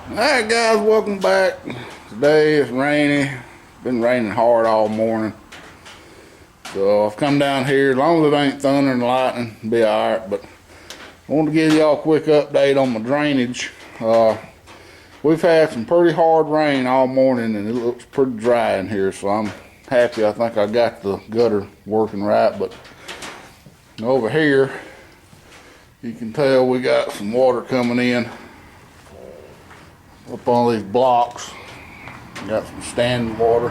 Alright guys, welcome back. Today it's rainy. It's been raining hard all morning. So I've come down here, as long as it ain't thunder and lightning, it'll be alright. But I want to give y'all a quick update on my drainage. We've had some pretty hard rain all morning and it looks pretty dry in here, so I'm happy. I think I got the gutter working right, but over here you can tell we got some water coming in up on these blocks. Got some standing water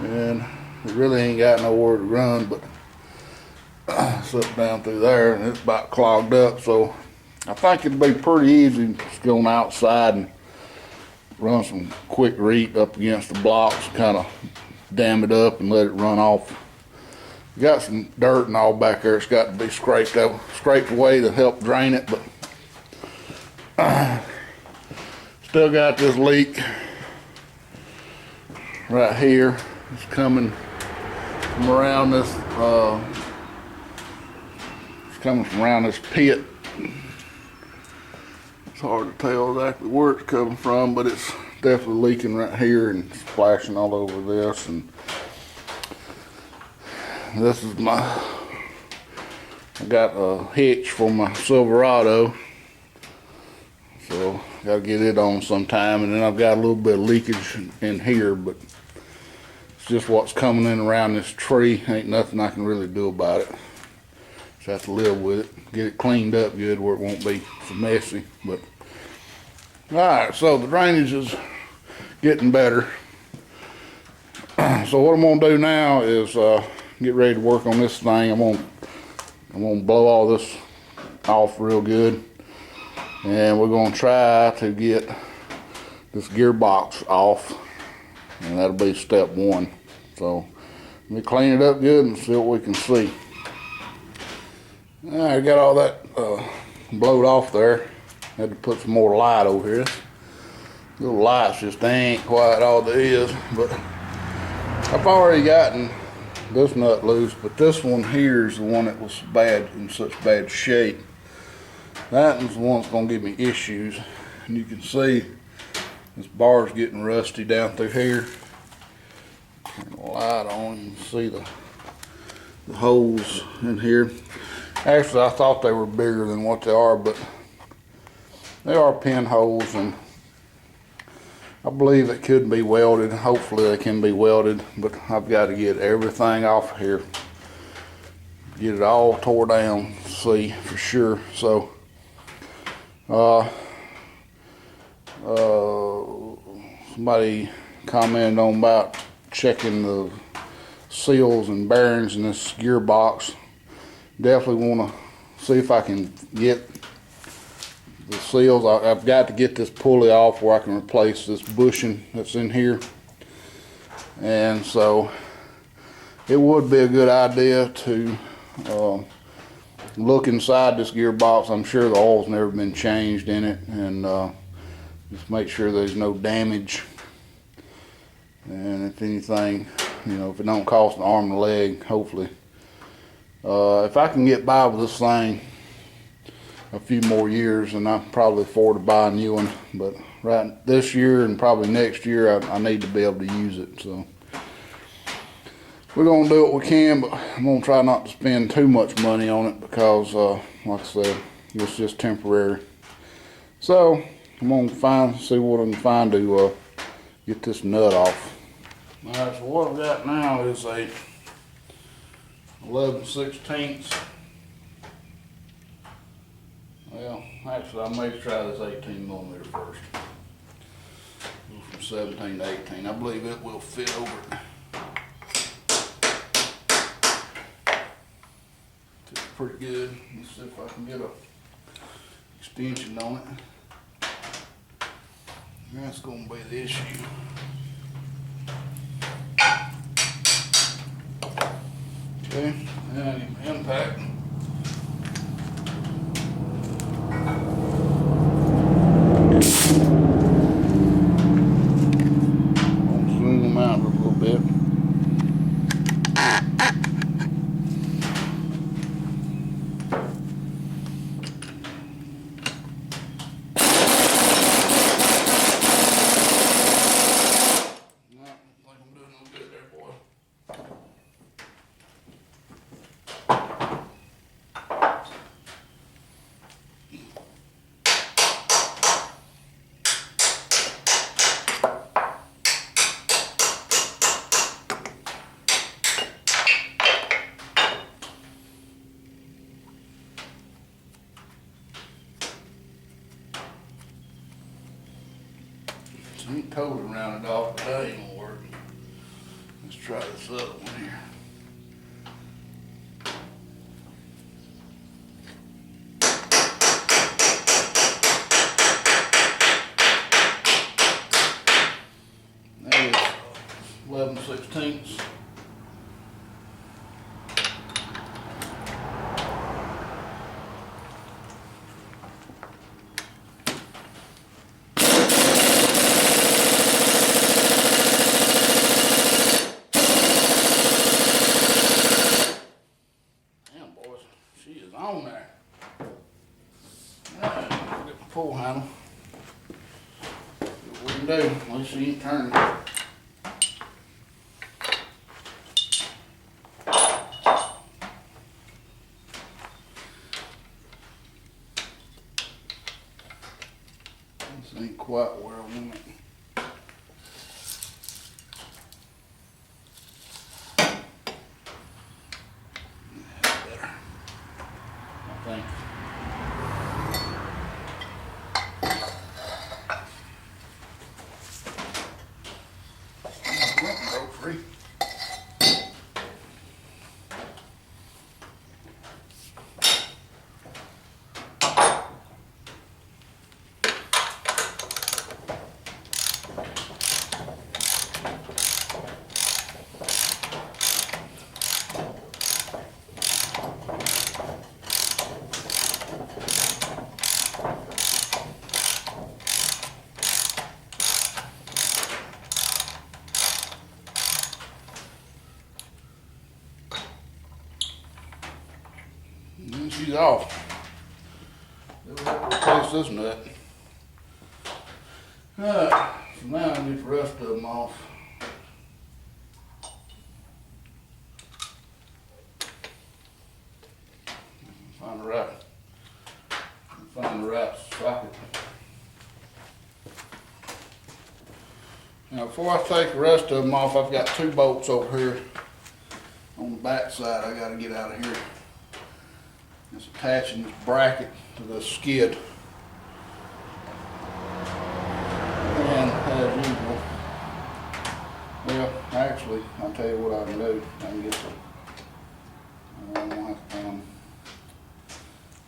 and it really ain't got nowhere to run, but slip down through there and it's about clogged up. So I think it'd be pretty easy just going outside and run some quick reet up against the blocks, kind of dam it up and let it run off. Got some dirt and all back there. It's got to be scraped away to help drain it, but still got this leak right here. It's coming from around this. It's coming from around this pit. It's hard to tell exactly where it's coming from, but it's definitely leaking right here and splashing all over this. And this is I got a hitch for my Silverado, so gotta get it on sometime. And then I've got a little bit of leakage in here, but it's just what's coming in around this tree. Ain't nothing I can really do about it. Just have to live with it, get it cleaned up good where it won't be so messy. But alright, so the drainage is getting better. So what I'm gonna do now is get ready to work on this thing. I'm gonna blow all this off real good, and we're gonna try to get this gearbox off, and that'll be step one. So let me clean it up good and see what we can see. I got all that blowed off there. Had to put some more light over here. Little lights just ain't quite all there is, but I've already gotten this nut loose, but this one here is the one that was bad, in such bad shape. That one's the one that's gonna give me issues. And you can see this bar's getting rusty down through here. Turn the light on, you can see the holes in here. Actually, I thought they were bigger than what they are, but they are pinholes, and I believe it could be welded. Hopefully they can be welded, but I've got to get everything off of here, get it all tore down, see for sure. So somebody commented on about checking the seals and bearings in this gearbox. Definitely want to see if I can get the seals. I've got to get this pulley off where I can replace this bushing that's in here. And so it would be a good idea to look inside this gearbox. I'm sure the oil's never been changed in it, and just make sure there's no damage. And if anything, if it don't cost an arm and a leg, hopefully. If I can get by with this thing a few more years, and I probably afford to buy a new one, but right this year and probably next year I need to be able to use it. So we're gonna do what we can, but I'm gonna try not to spend too much money on it because like I said, it's just temporary. So I'm gonna see what I can find to get this nut off. Alright, so what I've got now is a 11/16. Well, actually, I may try this 18mm first. Go from 17 to 18. I believe it will fit over it. It's pretty good. Let's see if I can get a extension on it. That's going to be the issue. Okay, now I need my impact. You can totally round it off, but that ain't gonna work. Let's try this other one here. That is 11/16. She is on there. Alright, get the pull handle. See what we can do. At least she ain't turning. This ain't quite where I want it. Thank you. Broke free. And she's off. We'll have to replace this nut. Alright, so now I get the rest of them off. Find the right socket. Now before I take the rest of them off, I've got 2 bolts over here on the back side I gotta get out of here. It's attaching this bracket to the skid. And as usual, well, actually, I'll tell you what I can do. I can get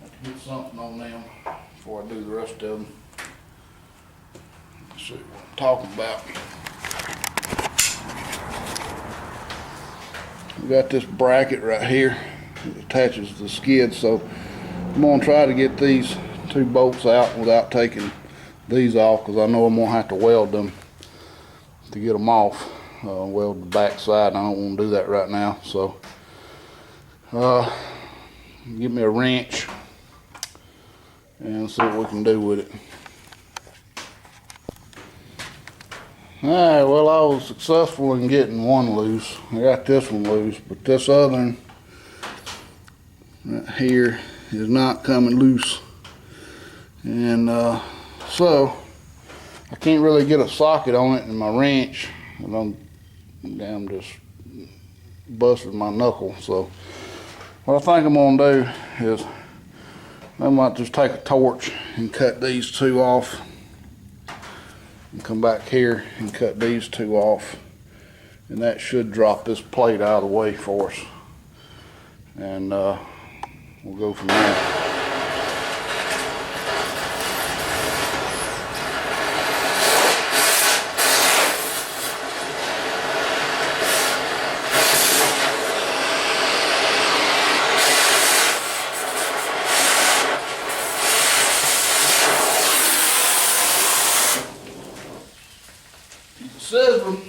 have to get something on them before I do the rest of them. Let's see what I'm talking about. We got this bracket right here. It attaches to the skid, so I'm going to try to get these 2 bolts out without taking these off, because I know I'm going to have to weld them to get them off. Weld the back side, and I don't want to do that right now, so give me a wrench and see what we can do with it. Alright, well, I was successful in getting one loose. I got this one loose, but this other one right here is not coming loose, and so I can't really get a socket on it in my wrench, and I'm just busted my knuckle. So what I think I'm gonna do is I might just take a torch and cut these 2 off, and come back here and cut these 2 off, and that should drop this plate out of the way for us, and we'll go from there. Keep it sizzling.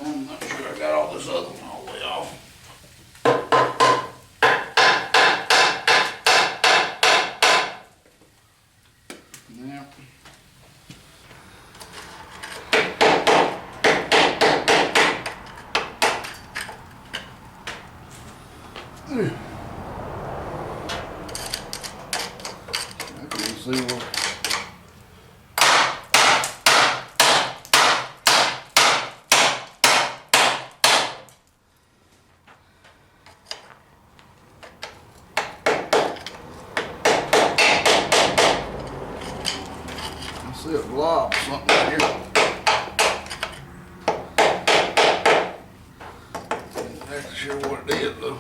I'm not sure I got all this other one all the way off. Now, I can see what. exactly sure what it is though.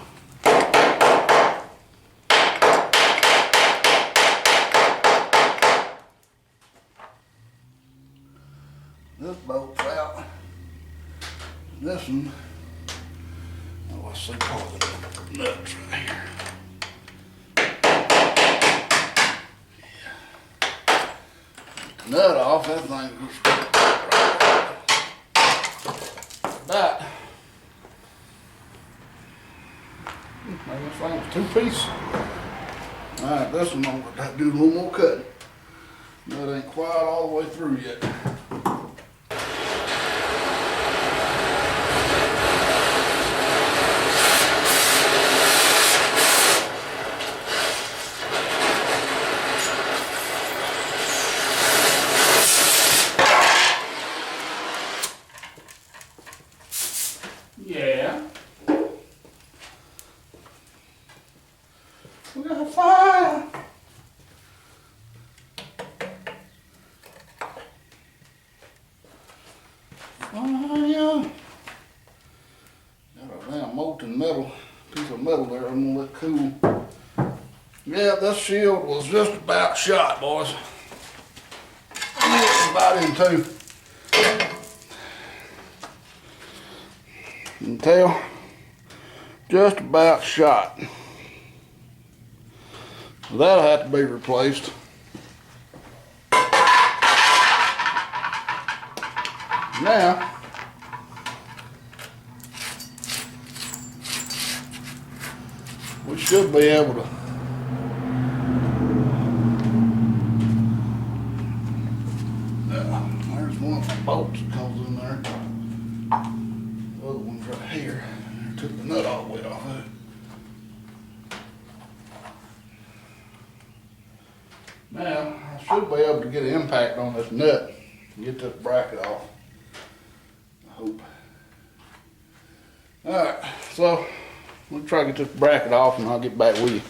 This bolt's out. This one, oh, let's see part of the nuts right here. Nut off, that thing goes about. Maybe this thing was 2-piece. Alright, this one I'm gonna have to do a little more cutting. That ain't quite all the way through yet. Yeah. We got a fire. Fire. Got a damn molten metal, piece of metal there. I'm gonna let cool. Yeah, this shield was just about shot, boys. About in two. You can tell, just about shot. So that'll have to be replaced. Now, we should be able to there's one of the bolts that comes in there. The other one's right here. I took the nut all the way off of it. Now, I should be able to get an impact on this nut and get this bracket off. I hope. Alright, so we'll try to get this bracket off and I'll get back with you.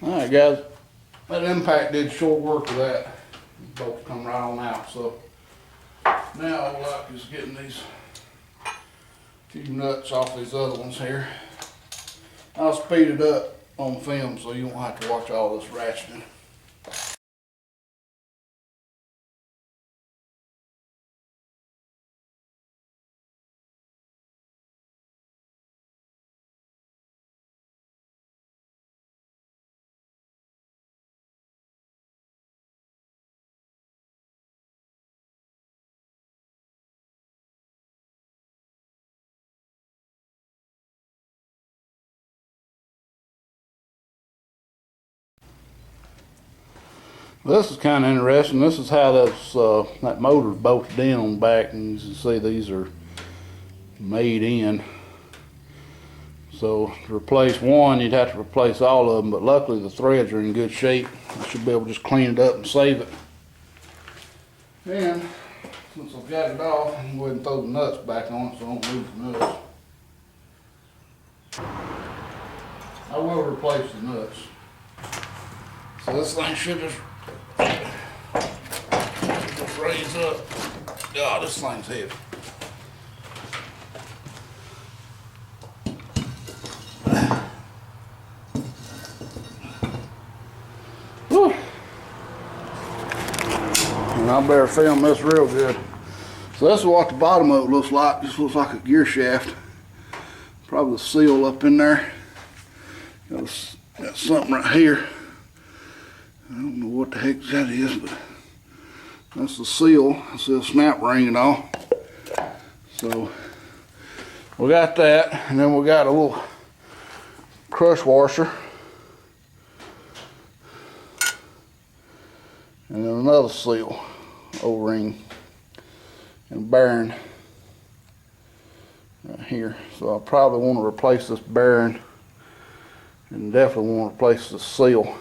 Alright guys, that impact did short work of that. These bolts come right on out. So now all I like is getting these few nuts off these other ones here. I'll speed it up on film so you won't have to watch all this ratcheting. This is kind of interesting. This is how that motor's bolted in on the back, and you can see these are made in. So to replace one, you'd have to replace all of them, but luckily the threads are in good shape. I should be able to just clean it up and save it. And since I've got it off, I'm going to go ahead and throw the nuts back on it so I don't lose the nuts. I will replace the nuts. So this thing should just raise up. God, this thing's heavy. Whew. And I better film this real good. So this is what the bottom of it looks like. Just looks like a gear shaft. Probably the seal up in there. Got something right here. I don't know what the heck that is, but that's the seal. I see a snap ring and all. So we got that, and then we got a little crush washer. And then another seal, O-ring, and bearing right here. So I probably want to replace this bearing and definitely want to replace the seal.